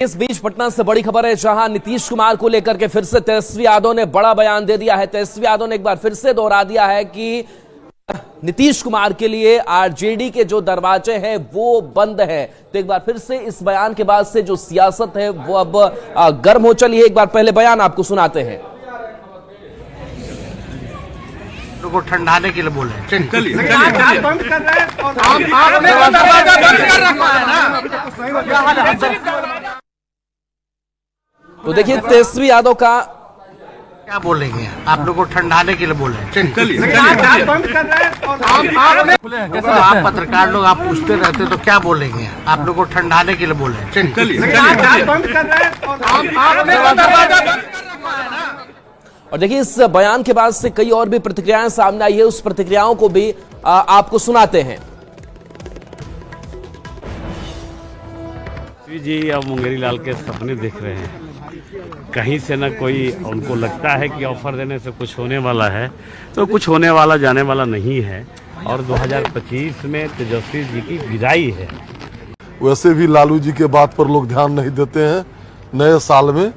इस बीच पटना से बड़ी खबर है, जहां नीतीश कुमार को लेकर के फिर से तेजस्वी यादव ने बड़ा बयान दे दिया है। तेजस्वी यादव ने एक बार फिर से दोहरा दिया है कि नीतीश कुमार के लिए आरजेडी के जो दरवाजे हैं वो बंद है। तो एक बार फिर से इस बयान के बाद से जो सियासत है वो अब गर्म हो चली है। एक बार पहले बयान आपको सुनाते हैं। को ठंडाने के लिए बोले चलिए बंद कर रहे हैं और आपने दरवाजा बंद कर रखा है ना। तो देखिए तेजस्वी यादव का क्या बोलेंगे, आप लोग को ठंडाने के लिए बोले चलिए बंद कर रहे हैं और आप पत्रकार लोग आप पूछते रहते तो क्या बोलेंगे, आप लोग को ठंडाने के लिए बोले चलिए बंद कर रहे हैं और और देखिए इस बयान के बाद से कई और भी प्रतिक्रियाएं सामने आई है। उस प्रतिक्रियाओं को भी आपको सुनाते हैं। जी अब मुंगेरी लाल के सपने देख रहे हैं, कहीं से न कोई उनको लगता है कि ऑफर देने से कुछ होने वाला है, तो कुछ होने वाला जाने वाला नहीं है। और 2025 में तेजस्वी जी की विदाई है। वैसे भी लालू जी के बात पर लोग ध्यान नहीं देते हैं। नए साल में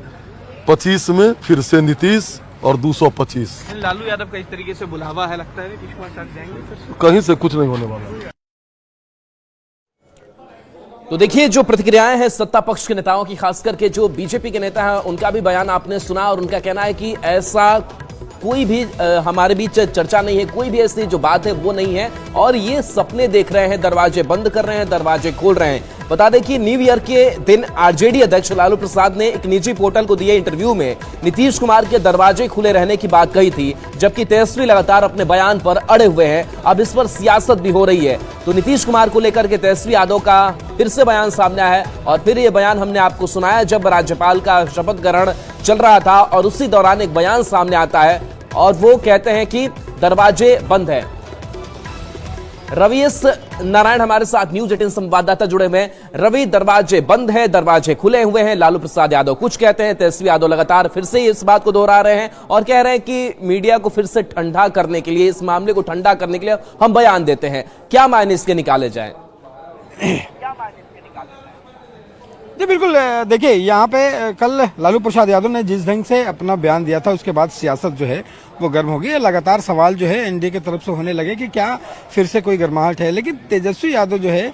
25 में फिर से नीतीश और 225। लालू यादव का इस तरीके से बुलावा है, लगता है नीतीश कुमार साथ जाएंगे। कहीं से कुछ नहीं होने वाला। तो देखिए जो प्रतिक्रियाएं हैं सत्ता पक्ष के नेताओं की, खास करके जो बीजेपी के नेता हैं उनका भी बयान आपने सुना और उनका कहना है कि ऐसा कोई भी हमारे बीच चर्चा नहीं है, कोई भी ऐसी जो बात है वो नहीं है और ये सपने देख रहे हैं, दरवाजे बंद कर रहे हैं, दरवाजे खोल रहे हैं। बता दें कि न्यू ईयर के दिन आरजेडी अध्यक्ष लालू प्रसाद ने एक निजी पोर्टल को दिए इंटरव्यू में नीतीश कुमार के दरवाजे खुले रहने की बात कही थी, जबकि तेजस्वी लगातार अपने बयान पर अड़े हुए हैं। अब इस पर सियासत भी हो रही है। तो नीतीश कुमार को लेकर के तेजस्वी यादव का फिर से बयान सामने आया है और फिर ये बयान हमने आपको सुनाया जब राज्यपाल का शपथ ग्रहण चल रहा था और उसी दौरान एक बयान सामने आता है और वो कहते हैं कि दरवाजे बंद है। रवि एस नारायण हमारे साथ न्यूज 18 संवाददाता जुड़े हुए हैं। रवि, दरवाजे बंद है, दरवाजे खुले हुए हैं, लालू प्रसाद यादव कुछ कहते हैं, तेजस्वी यादव लगातार फिर से इस बात को दोहरा रहे हैं और कह रहे हैं कि मीडिया को फिर से ठंडा करने के लिए, इस मामले को ठंडा करने के लिए हम बयान देते हैं। क्या मायने इसके निकाले जाएं? जी बिल्कुल, देखिए यहाँ पे कल लालू प्रसाद यादव ने जिस ढंग से अपना बयान दिया था उसके बाद सियासत जो है वो गर्म हो गई। लगातार सवाल जो है एनडीए की तरफ से होने लगे कि क्या फिर से कोई गर्माहट है, लेकिन तेजस्वी यादव जो है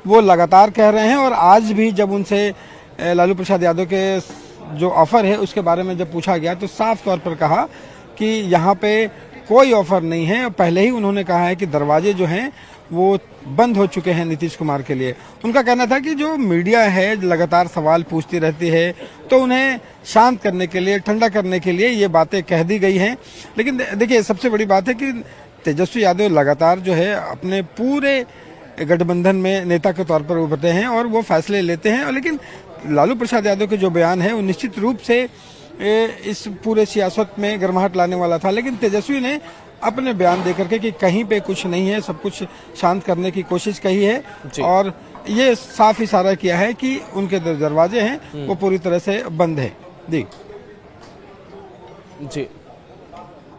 वो लगातार कह रहे हैं और आज भी जब उनसे लालू प्रसाद यादव के जो ऑफर है उसके बारे में जब पूछा गया तो साफ तौर पर कहा कि यहाँ पे कोई ऑफर नहीं है। पहले ही उन्होंने कहा है कि दरवाजे जो हैं वो बंद हो चुके हैं नीतीश कुमार के लिए। उनका कहना था कि जो मीडिया है लगातार सवाल पूछती रहती है तो उन्हें शांत करने के लिए, ठंडा करने के लिए ये बातें कह दी गई हैं। लेकिन देखिए सबसे बड़ी बात है कि तेजस्वी यादव लगातार जो है अपने पूरे गठबंधन में नेता के तौर पर उभरते हैं और वो फैसले लेते हैं। लेकिन लालू प्रसाद यादव के जो बयान है वो निश्चित रूप से इस पूरे सियासत में गर्माहट लाने वाला था। लेकिन तेजस्वी ने अपने बयान देकर के कि कहीं पे कुछ नहीं है, सब कुछ शांत करने की कोशिश कही है और ये साफ इशारा किया है कि उनके दरवाजे हैं वो पूरी तरह से बंद है। जी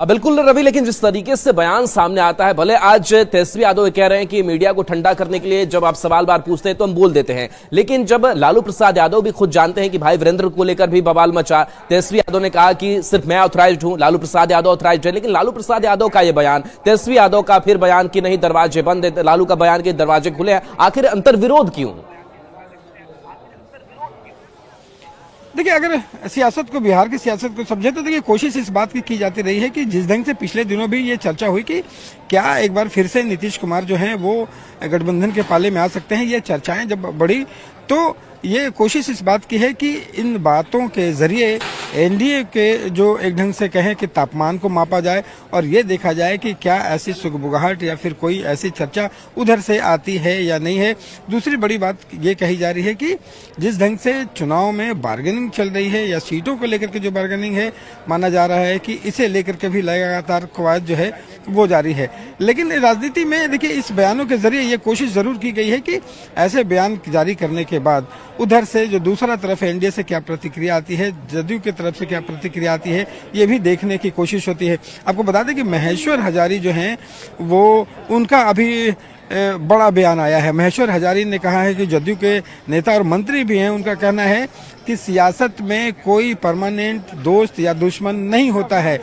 बिल्कुल रवि, लेकिन जिस तरीके से बयान सामने आता है, भले आज तेजस्वी यादव कह रहे हैं कि मीडिया को ठंडा करने के लिए जब आप सवाल बार पूछते हैं तो हम बोल देते हैं, लेकिन जब लालू प्रसाद यादव भी खुद जानते हैं कि भाई वीरेंद्र को लेकर भी बवाल मचा, तेजस्वी यादव ने कहा कि सिर्फ मैं ऑथराइज्ड हूं, लालू प्रसाद यादव ऑथराइज्ड है, लेकिन लालू प्रसाद यादव का यह बयान, तेजस्वी यादव का फिर बयान कि नहीं दरवाजे बंद है, लालू का बयान कि दरवाजे खुले हैं, आखिर अंतर्विरोध क्यों? देखिए अगर सियासत को, बिहार की सियासत को समझे तो देखिए कोशिश इस बात की जाती रही है कि जिस ढंग से पिछले दिनों भी ये चर्चा हुई कि क्या एक बार फिर से नीतीश कुमार जो हैं वो गठबंधन के पाले में आ सकते हैं, ये चर्चाएं जब बढ़ी तो ये कोशिश इस बात की है कि इन बातों के जरिए एनडीए के जो एक ढंग से कहें कि तापमान को मापा जाए और ये देखा जाए कि क्या ऐसी सुगबुगाहट या फिर कोई ऐसी चर्चा उधर से आती है या नहीं है। दूसरी बड़ी बात ये कही जा रही है कि जिस ढंग से चुनाव में बार्गेनिंग चल रही है या सीटों को लेकर के जो बार्गेनिंग है, माना जा रहा है कि इसे लेकर के भी लगातार कवायद जो है वो जारी है। लेकिन राजनीति में देखिए इस बयानों के जरिए ये कोशिश जरूर की गई है कि ऐसे बयान जारी करने के बाद उधर से जो दूसरा तरफ है एनडीए से क्या प्रतिक्रिया आती है, जदयू की तरफ से क्या प्रतिक्रिया आती है, ये भी देखने की कोशिश होती है। आपको बता दें कि महेश्वर हजारी जो हैं वो उनका अभी बड़ा बयान आया है। महेश्वर हजारी ने कहा है कि जदयू के नेता और मंत्री भी हैं, उनका कहना है कि सियासत में कोई परमानेंट दोस्त या दुश्मन नहीं होता है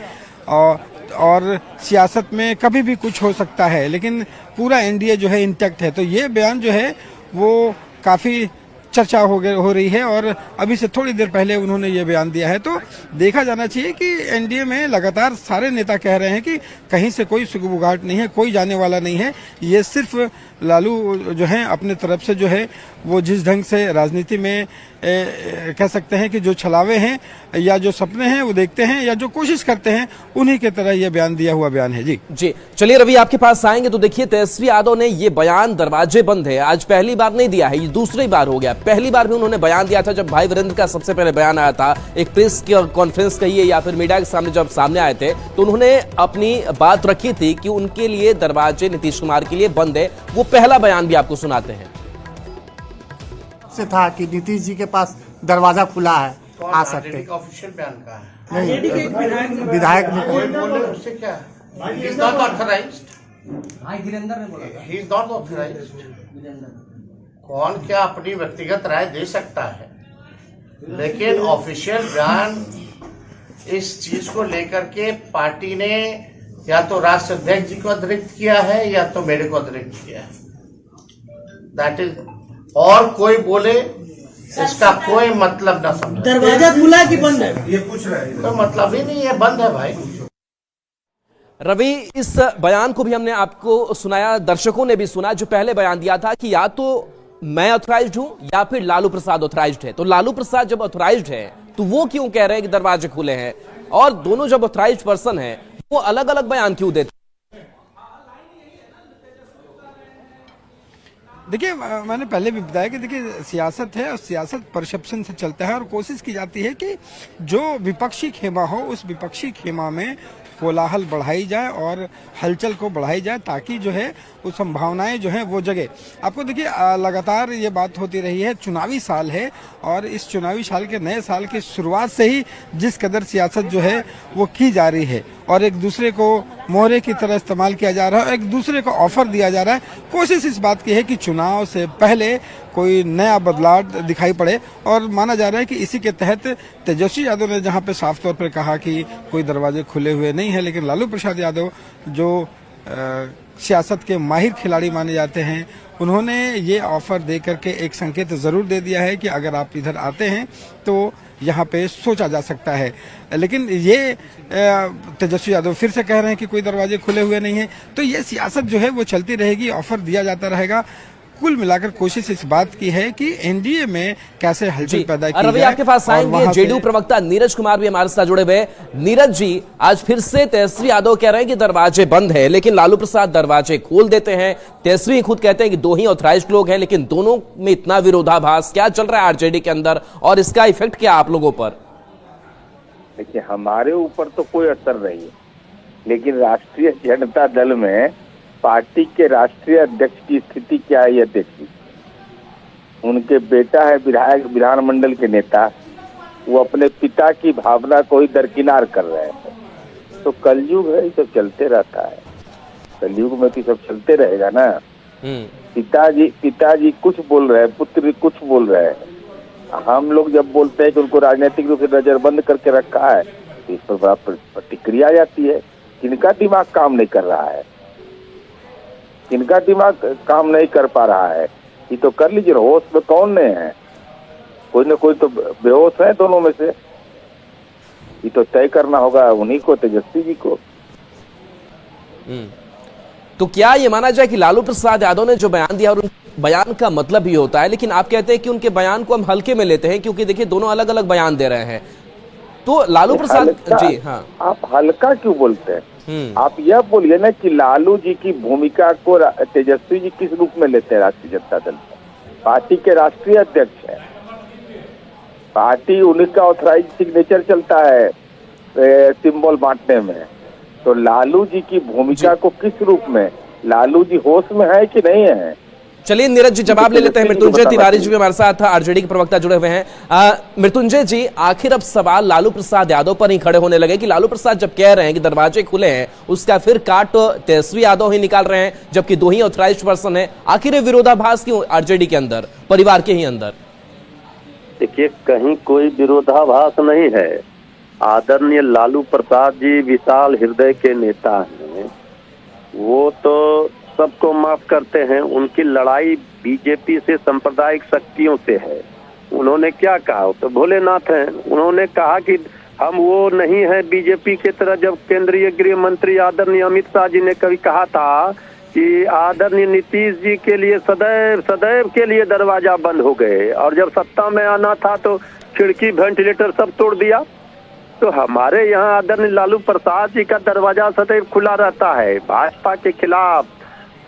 और सियासत में कभी भी कुछ हो सकता है, लेकिन पूरा एनडीए जो है इंटैक्ट है। तो ये बयान जो है वो काफ़ी चर्चा हो रही है और अभी से थोड़ी देर पहले उन्होंने ये बयान दिया है। तो देखा जाना चाहिए कि एनडीए में लगातार सारे नेता कह रहे हैं कि कहीं से कोई सुगबुगाहट नहीं है, कोई जाने वाला नहीं है। ये सिर्फ लालू जो है अपने तरफ से जो है वो जिस ढंग से राजनीति में कह सकते हैं कि जो छलावे हैं या जो सपने हैं वो देखते हैं या जो कोशिश करते हैं, उन्हीं के तरह ये बयान दिया हुआ बयान है। जी चलिए रवि, आपके पास आएंगे तो देखिए, तेजस्वी यादव ने ये बयान दरवाजे बंद है आज पहली बार नहीं दिया है, ये दूसरी बार हो गया। पहली बार भी उन्होंने बयान दिया था जब भाई वीरेंद्र का सबसे पहले बयान आया था, एक प्रेस कॉन्फ्रेंस कहिए या फिर मीडिया के सामने जब सामने आए थे तो उन्होंने अपनी बात रखी थी कि उनके लिए दरवाजे नीतीश कुमार के लिए बंद है। वो पहला बयान भी आपको सुनाते हैं। से था कि नीतीश जी के पास दरवाजा खुला है, आ सकते। ऑफिशियल बयान का है नहीं, विधायक ने कोई बोले उससे क्या है? He is not authorized. He is not authorized. कौन क्या अपनी व्यक्तिगत राय दे सकता है, लेकिन ऑफिशियल बयान इस चीज को लेकर के पार्टी ने या तो राष्ट्रीय अध्यक्ष जी को अतिरिक्त किया है या तो मेरे को अतिरिक्त किया है। दैट इज, और कोई बोले इसका कोई मतलब ना समझे। दरवाजा खुला कि बंद है ये पूछ रहे हैं, कोई मतलब ही नहीं है, बंद है भाई। रवि, इस बयान को भी हमने आपको सुनाया, दर्शकों ने भी सुना, जो पहले बयान दिया था कि या तो मैं ऑथराइज्ड हूं या फिर लालू प्रसाद ऑथराइज्ड है। तो लालू प्रसाद जब ऑथराइज्ड है तो वो क्यों कह रहे हैं कि दरवाजे खुले हैं, और दोनों जब ऑथराइज्ड पर्सन है वो अलग अलग बयान क्यों देते? देखिए, मैंने पहले भी बताया कि देखिए सियासत है और सियासत परसेप्शन से चलता है और कोशिश की जाती है कि जो विपक्षी खेमा हो उस विपक्षी खेमा में कोलाहल बढ़ाई जाए और हलचल को बढ़ाई जाए, ताकि जो है वो संभावनाएं जो है वो जगे। आपको देखिए लगातार ये बात होती रही है, चुनावी साल है और इस चुनावी साल के नए साल की शुरुआत से ही जिस कदर सियासत जो है वो की जा रही है और एक दूसरे को मोहरे की तरह इस्तेमाल किया जा रहा है और एक दूसरे को ऑफर दिया जा रहा है। कोशिश इस बात की है कि चुनाव से पहले कोई नया बदलाव दिखाई पड़े और माना जा रहा है कि इसी के तहत तेजस्वी यादव ने जहां पे साफ तौर पर कहा कि कोई दरवाजे खुले हुए नहीं है, लेकिन लालू प्रसाद यादव जो सियासत के माहिर खिलाड़ी माने जाते हैं, उन्होंने ये ऑफर दे करके एक संकेत जरूर दे दिया है कि अगर आप इधर आते हैं तो यहाँ पे सोचा जा सकता है। लेकिन ये तेजस्वी यादव फिर से कह रहे हैं कि कोई दरवाजे खुले हुए नहीं है। तो ये सियासत जो है वो चलती रहेगी, ऑफर दिया जाता रहेगा। कुल मिलाकर कोशिश इस बात की है कि एनडीए में कैसे हलचल पैदा की रवि, जाए। आपके पास आएंगे जेडीयू प्रवक्ता नीरज कुमार भी हमारे साथ जुड़े हुए हैं। नीरज जी, आज फिर से तेजस्वी यादव कह रहे हैं कि दरवाजे बंद है, लेकिन लालू प्रसाद दरवाजे खोल देते हैं। तेजस्वी खुद कहते हैं कि दो ही ऑथराइज्ड लोग हैं, लेकिन दोनों में इतना विरोधाभास क्या चल रहा है आरजेडी के अंदर, और इसका इफेक्ट क्या आप लोगों पर? देखिए, हमारे ऊपर तो कोई असर नहीं है, लेकिन राष्ट्रीय जनता दल में पार्टी के राष्ट्रीय अध्यक्ष की स्थिति क्या है यह देखिए। उनके बेटा है विधायक, विधानमंडल के नेता, वो अपने पिता की भावना को ही दरकिनार कर रहे हैं। तो कलयुग है, ये सब चलते रहता है, कलयुग में तो सब चलते रहेगा ना। पिताजी कुछ बोल रहे हैं, पुत्र कुछ बोल रहे हैं। हम लोग जब बोलते हैं कि उनको राजनीतिक रूप से नजरबंद करके रखा है, तो इस पर बड़ा प्रतिक्रिया आ जाती है। किनका दिमाग काम नहीं कर रहा है, किनका दिमाग काम नहीं कर पा रहा है, ये तो कर लीजिए। होश में कौन नहीं है, कोई न कोई तो बेहोश है दोनों में से। ये तो तय करना होगा उन्हीं को, तेजस्वी जी को। तो क्या ये माना जाए कि लालू प्रसाद यादव ने जो बयान दिया और उन बयान का मतलब ही होता है, लेकिन आप कहते हैं कि उनके बयान को हम हल्के में लेते हैं क्योंकि देखिए दोनों अलग अलग बयान दे रहे हैं। तो लालू प्रसाद जी, हाँ, आप हल्का क्यों बोलते हैं? आप यह बोलिए ना कि लालू जी की भूमिका को तेजस्वी जी किस रूप में लेते हैं राष्ट्रीय जनता दल? पार्टी के राष्ट्रीय अध्यक्ष है, पार्टी उन्हीं का ऑथराइज सिग्नेचर चलता है सिंबल बांटने में। तो लालू जी की भूमिका को किस रूप में, लालू जी होश में है कि नहीं है? चलिए नीरज जी जवाब ले लेते हैं। मृत्युंजय तिवारी जी भी हमारे साथ आरजेडी के प्रवक्ता जुड़े हुए हैं। मृत्युंजय जी, आखिर अब सवाल लालू प्रसाद यादव पर ही खड़े होने लगे कि लालू प्रसाद जब कह रहे हैं कि दरवाजे खुले हैं, उसका फिर काट तेजस्वी यादव ही निकाल रहे हैं, जबकि 2 ही ऑथराइज्ड पर्सन है। आखिर ये विरोधाभास क्यों आरजेडी के अंदर, परिवार के ही अंदर? देखिए, कहीं कोई विरोधाभास नहीं है। आदरणीय लालू प्रसाद जी विशाल हृदय के नेता हैं, वो तो सबको माफ करते हैं। उनकी लड़ाई बीजेपी से सांप्रदायिक शक्तियों से है। उन्होंने क्या कहा, तो भोलेनाथ हैं, उन्होंने कहा कि हम वो नहीं है बीजेपी की तरह। जब केंद्रीय गृह मंत्री आदरणीय अमित शाह जी ने कभी कहा था कि आदरणीय नीतीश जी के लिए सदैव के लिए दरवाजा बंद हो गए, और जब सत्ता में आना था तो खिड़की वेंटिलेटर सब तोड़ दिया। तो हमारे यहाँ आदरणीय लालू प्रसाद जी का दरवाजा सदैव खुला रहता है, भाजपा के खिलाफ,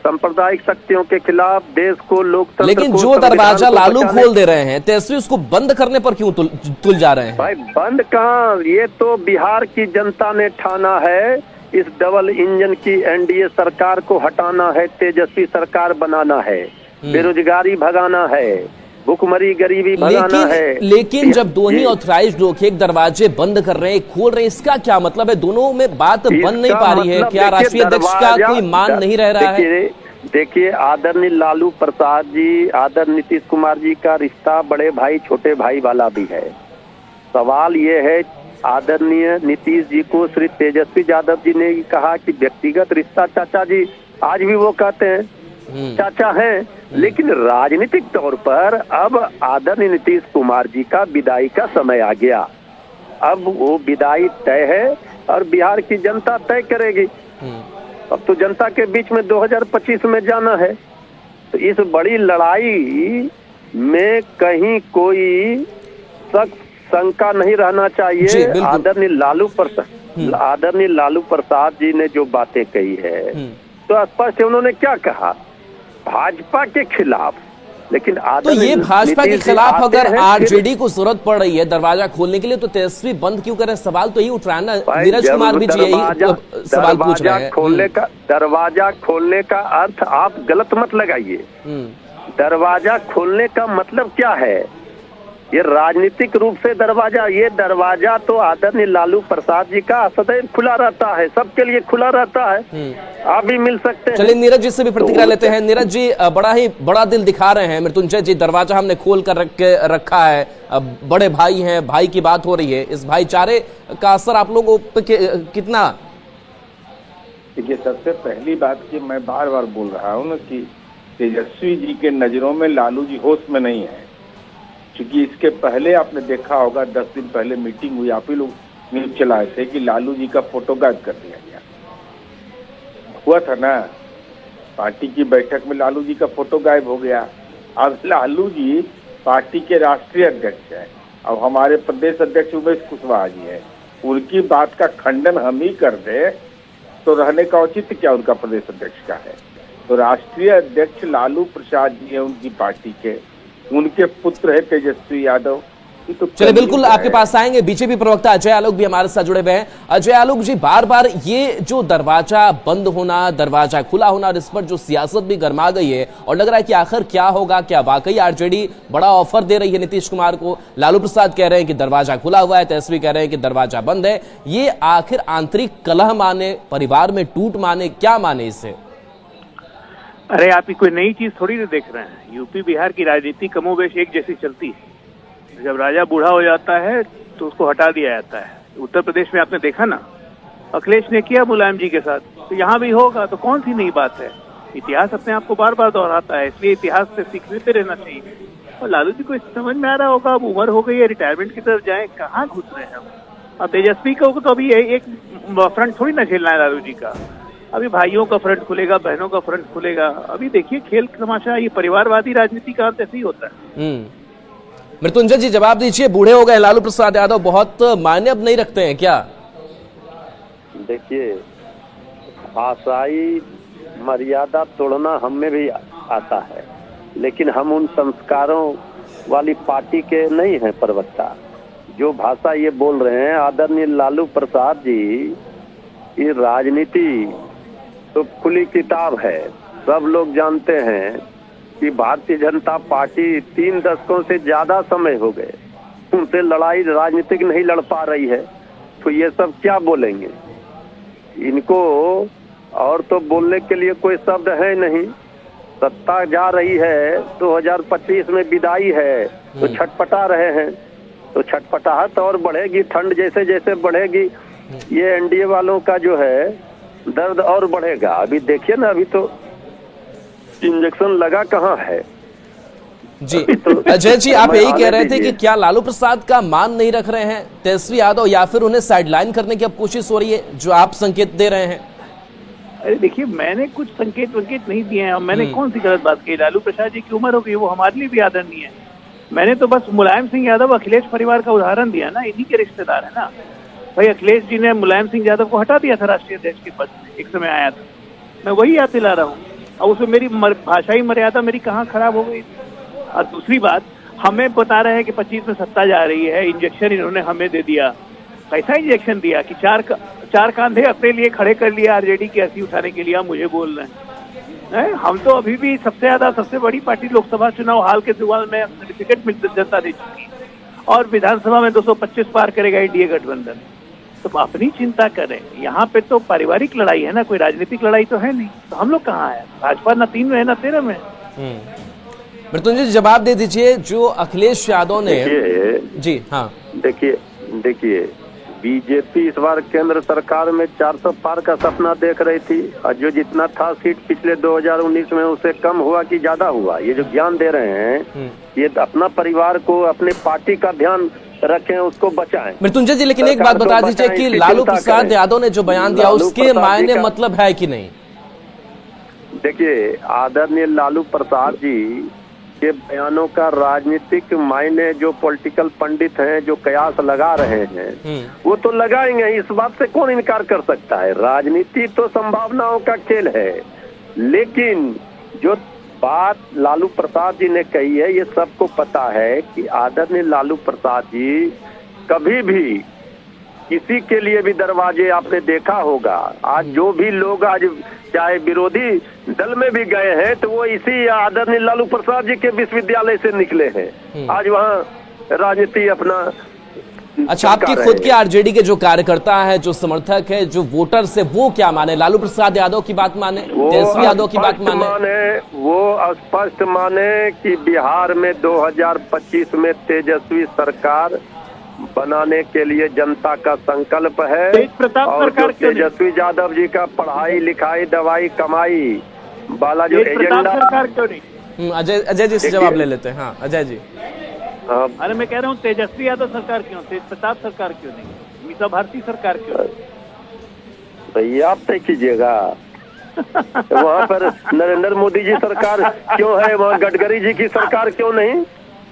सांप्रदायिक शक्तियों के खिलाफ, देश को, लोकतंत्र। लेकिन जो दरवाजा लालू खोल दे रहे हैं, तेजस्वी उसको बंद करने पर क्यों तुल जा रहे हैं? भाई बंद कहाँ, ये तो बिहार की जनता ने ठाना है। इस डबल इंजन की एनडीए सरकार को हटाना है, तेजस्वी सरकार बनाना है, बेरोजगारी भगाना है, भूखमरी गरीबी भगाना है। लेकिन जब 2 ही ऑथराइज्ड लोग एक दरवाजे बंद कर रहे हैं, खोल रहे हैं, इसका क्या मतलब है? दोनों में बात बन नहीं पा रही है क्या? राष्ट्रीय अध्यक्ष का कोई मान नहीं रह रहा है? देखिए, आदरणीय लालू प्रसाद जी, आदरणीय नीतीश कुमार जी का रिश्ता बड़े भाई छोटे भाई वाला भी है। सवाल ये है, आदरणीय नीतीश जी को श्री तेजस्वी यादव जी ने कहा कि व्यक्तिगत रिश्ता, चाचा जी आज भी वो कहते हैं चाचा हैं, लेकिन राजनीतिक तौर पर अब आदरणीय नीतीश कुमार जी का विदाई का समय आ गया। अब वो विदाई तय है और बिहार की जनता तय करेगी। अब तो जनता के बीच में 2025 में जाना है। तो इस बड़ी लड़ाई में कहीं कोई शंका नहीं रहना चाहिए। आदरणीय लालू प्रसाद जी ने जो बातें कही है, तो स्पष्ट उन्होंने क्या कहा, भाजपा के खिलाफ। लेकिन तो ये भाजपा के खिलाफ अगर आरजेडी को जरूरत पड़ रही है दरवाजा खोलने के लिए, तो तेजस्वी बंद क्यों करें? सवाल तो यही उठ रहा है ना। नीरज कुमार भी यही सवाल पूछ रहे हैं। दरवाजा खोलने का अर्थ आप गलत मत लगाइए। दरवाजा खोलने का मतलब क्या है? ये राजनीतिक रूप से दरवाजा, ये दरवाजा तो आदरणीय लालू प्रसाद जी का सदैव खुला रहता है, सबके लिए खुला रहता है। आप भी मिल सकते हैं। चलिए नीरज जी से भी प्रतिक्रिया लेते हैं। नीरज जी, बड़ा दिल दिखा रहे हैं मृत्युंजय जी, दरवाजा हमने खोल कर रखा है, बड़े भाई हैं, भाई की बात हो रही है, इस भाईचारे का असर आप लोगों पे कितना? देखिए, सबसे पहली बात की मैं बार बार बोल रहा हूँ ना कि तेजस्वी जी के नजरों में लालू जी होश में नहीं है। क्योंकि इसके पहले आपने देखा होगा, 10 दिन पहले मीटिंग हुई, आप ही लोग न्यूज चलाए थे कि लालू जी का फोटो गायब कर दिया गया। हुआ था ना, पार्टी की बैठक में लालू जी का फोटो गायब हो गया। अब लालू जी पार्टी के राष्ट्रीय अध्यक्ष हैं, अब हमारे प्रदेश अध्यक्ष उमेश कुशवाहा जी हैं, उनकी बात का खंडन हम ही कर दे तो रहने का औचित्य क्या उनका प्रदेश अध्यक्ष का है? तो राष्ट्रीय अध्यक्ष लालू प्रसाद जी है उनकी पार्टी के, उनके पुत्र है तेजस्वी यादव। तो चलिए बिल्कुल आपके पास आएंगे। बीजेपी प्रवक्ता अजय आलोक भी हमारे साथ जुड़े हुए हैं। अजय आलोक जी, बार बार ये जो दरवाजा बंद होना, दरवाजा खुला होना, और इस पर जो सियासत भी गर्मा गई है और लग रहा है कि आखिर क्या होगा, क्या वाकई आरजेडी बड़ा ऑफर दे रही है नीतीश कुमार को? लालू प्रसाद कह रहे हैं कि दरवाजा खुला हुआ है, तेजस्वी कह रहे हैं कि दरवाजा बंद है। ये आखिर आंतरिक कलह माने, परिवार में टूट माने, क्या माने इसे? अरे आप कोई नई चीज थोड़ी ना देख रहे हैं। यूपी बिहार की राजनीति कमोबेश एक जैसी चलती है। जब राजा बूढ़ा हो जाता है तो उसको हटा दिया जाता है। उत्तर प्रदेश में आपने देखा ना, अखिलेश ने किया मुलायम जी के साथ, तो यहाँ भी होगा। तो कौन सी नई बात है? इतिहास अपने आप को बार बार दोहराता है, इसलिए इतिहास से सीखते रहना चाहिए। और लालू जी को समझ में आ रहा होगा, अब उम्र हो गई है, रिटायरमेंट की तरफ जाए, कहाँ घुस रहे हैं हम। और तेजस्वी को तो अभी एक फ्रंट थोड़ी ना झेलना है लालू जी का। अभी भाइयों का फ्रंट खुलेगा, बहनों का फ्रंट खुलेगा। अभी देखिए खेल तमाशा, ये परिवारवादी राजनीति का अर्थ ऐसे ही होता है। मृत्युंजय जी जवाब दीजिए, बूढ़े हो गए लालू प्रसाद यादव, बहुत मायने अब नहीं रखते हैं क्या? देखिए, भाषाई मर्यादा तोड़ना हम में भी आता है, लेकिन हम उन संस्कारों वाली पार्टी के नहीं हैं प्रवक्ता। जो भाषा ये बोल रहे हैं आदरणीय लालू प्रसाद जी, ये राजनीति तो खुली किताब है। सब लोग जानते हैं कि भारतीय जनता पार्टी 3 दशकों से ज्यादा समय हो गए उनसे लड़ाई राजनीतिक नहीं लड़ पा रही है, तो ये सब क्या बोलेंगे इनको? और तो बोलने के लिए कोई शब्द है नहीं। सत्ता जा रही है, 2025 में विदाई है, तो छटपटा रहे हैं, तो छटपटाहट और बढ़ेगी। ठंड जैसे जैसे बढ़ेगी ये एनडीए वालों का जो है दर्द और बढ़ेगा। अभी देखिए ना, अभी तो इंजेक्शन लगा कहाँ है। जी अजय जी, आप यही कह रहे थे कि क्या लालू प्रसाद का मान नहीं रख रहे हैं तेजस्वी यादव, या फिर उन्हें साइडलाइन करने की अब कोशिश हो रही है, जो आप संकेत दे रहे हैं? अरे देखिए, मैंने कुछ संकेत नहीं दिए हैं। मैंने कौन सी गलत बात कही? लालू प्रसाद जी की उम्र हो गई, वो हमारे लिए भी आदरणीय है। मैंने तो बस मुलायम सिंह यादव अखिलेश परिवार का उदाहरण दिया ना, इन्हीं के रिश्तेदार है ना भाई। अखिलेश जी ने मुलायम सिंह यादव को हटा दिया था राष्ट्रीय अध्यक्ष के पद से, एक समय आया था। मैं वही याद दिला रहा हूँ। और उसमें मेरी भाषाई मर्यादा मेरी कहाँ खराब हो गई? और दूसरी बात, हमें बता रहे हैं कि 25 में सत्ता जा रही है, इंजेक्शन इन्होंने हमें दे दिया। कैसा इंजेक्शन दिया कि चार कांधे अपने लिए खड़े कर लिए आरजेडी की अर्थी उठाने के लिए? मुझे बोल रहे हैं हम तो अभी भी सबसे बड़ी पार्टी लोकसभा चुनाव हाल के शुरुआत में सर्टिफिकेट मिल जनता दे चुकी है, और विधानसभा में 225 पार करेगा एनडीए गठबंधन। तो अपनी चिंता करें। यहाँ पे तो पारिवारिक लड़ाई है ना, कोई राजनीतिक लड़ाई तो है नहीं। तो हम लोग कहाँ है? भाजपा न 3 में है न 13 में। मृत्युंजय जवाब दे दीजिए, जो अखिलेश यादव ने जी हाँ देखिए बीजेपी इस बार केंद्र सरकार में 400 पार का सपना देख रही थी, और जो जितना था सीट पिछले 2019 में उससे कम हुआ कि ज्यादा हुआ? ये जो ज्ञान दे रहे हैं ये अपना परिवार को, अपने पार्टी का ध्यान रखें, उसको बचाएं। मृत्युंजय जी, लेकिन एक बात बता दीजिए कि लालू प्रसाद यादव ने जो बयान दिया उसके मायने मतलब है कि नहीं? देखिए, आदरणीय लालू प्रसाद जी के बयानों का राजनीतिक मायने जो पॉलिटिकल पंडित हैं, जो कयास लगा रहे हैं, वो तो लगाएंगे। इस बात से कौन इनकार कर सकता है? राजनीति तो संभावनाओं का खेल है। लेकिन जो बात लालू प्रसाद जी ने कही है, ये सबको पता है कि आदरणीय लालू प्रसाद जी कभी भी किसी के लिए भी दरवाजे, आपने देखा होगा, आज जो भी लोग आज चाहे विरोधी दल में भी गए हैं तो वो इसी आदरणीय लालू प्रसाद जी के विश्वविद्यालय से निकले हैं। आज वहाँ राजनीति अपना अच्छा, आपकी खुद के आरजेडी के जो कार्यकर्ता है, जो समर्थक है, जो वोटर्स है, वो क्या माने? लालू प्रसाद यादव की बात माने, तेजस्वी यादव की बात माने? वो स्पष्ट माने कि बिहार में 2025 में तेजस्वी सरकार बनाने के लिए जनता का संकल्प है। और जो तेजस्वी यादव जी का पढ़ाई लिखाई दवाई कमाई वाला जो एजेंडा, सरकार क्यों नहीं? अजय जी से जवाब ले लेते हैं। हाँ अजय जी। अरे मैं कह रहा हूँ तेजस्वी यादव सरकार क्यों, तेज प्रताप सरकार क्यों नहीं, मीसा भारती सरकार क्यों? भैया आप तय कीजिएगा। वहाँ पर नरेंद्र मोदी जी सरकार क्यों है, वहाँ गडकरी जी की सरकार क्यों नहीं?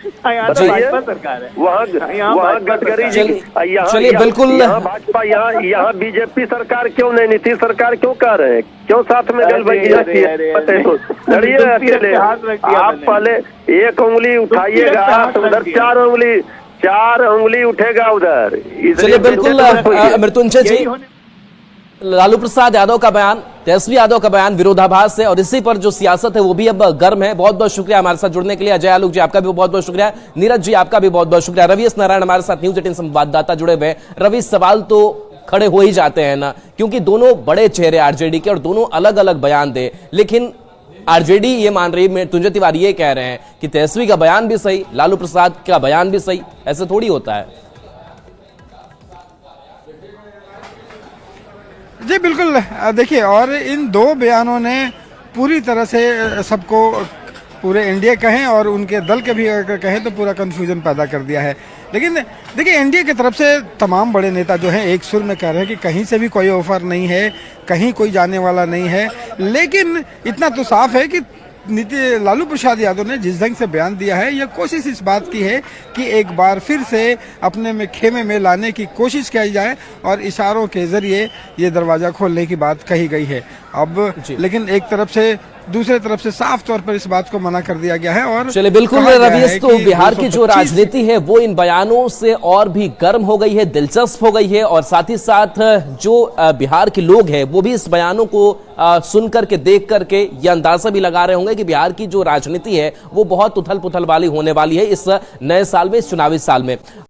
भाजपा सरकार है वहाँ गडकरी जी, चलिए बिल्कुल, यहाँ भाजपा, यहाँ बीजेपी सरकार क्यों नहीं? नीतीश सरकार क्यों कर रहे हैं? क्यों साथ में गलबैया लड़िए अकेले? आप पहले एक उंगली उठाइएगा तो उधर 4 उंगली उठेगा उधर। चलिए बिल्कुल, मृत्युंजय जी, लालू प्रसाद यादव का बयान, तेजस्वी यादव का बयान विरोधाभास है, और इसी पर जो सियासत है वो भी अब गर्म है। बहुत बहुत शुक्रिया हमारे साथ जुड़ने के लिए। अजय आलोक जी, आपका भी बहुत बहुत शुक्रिया। नीरज जी, आपका भी बहुत बहुत शुक्रिया। रवि एस नारायण हमारे साथ न्यूज 18 संवाददाता जुड़े हुए। रवि, सवाल तो खड़े हो ही जाते हैं ना, क्योंकि दोनों बड़े चेहरे आरजेडी के और दोनों अलग अलग बयान दे, लेकिन आरजेडी ये मान रही है, मृत्युंजय तिवारी ये कह रहे हैं कि तेजस्वी का बयान भी सही, लालू प्रसाद का बयान भी सही। ऐसे थोड़ी होता है। जी बिल्कुल, देखिए, और इन 2 बयानों ने पूरी तरह से सबको, पूरे एनडीए कहें और उनके दल के भी अगर कहें तो पूरा कंफ्यूजन पैदा कर दिया है। लेकिन देखिए, एनडीए की तरफ से तमाम बड़े नेता जो हैं एक सुर में कह रहे हैं कि कहीं से भी कोई ऑफर नहीं है, कहीं कोई जाने वाला नहीं है। लेकिन इतना तो साफ है कि लालू प्रसाद यादव ने जिस ढंग से बयान दिया है, यह कोशिश इस बात की है कि एक बार फिर से अपने में खेमे में लाने की कोशिश की जाए, और इशारों के जरिए ये दरवाजा खोलने की बात कही गई है। अब लेकिन एक तरफ से दूसरी तरफ से साफ तौर पर इस बात को मना कर दिया गया है। और चलिए बिल्कुल कहा गया रवीश, है तो कि बिहार की जो 225 राजनीति है वो इन बयानों से और भी गर्म हो गई है, दिलचस्प हो गई है, और साथ ही साथ जो बिहार के लोग हैं वो भी इस बयानों को सुन करके देख करके ये अंदाजा भी लगा रहे होंगे कि बिहार की जो राजनीति है वो बहुत उथल पुथल वाली होने वाली है इस नए साल में, इस चुनावी साल में।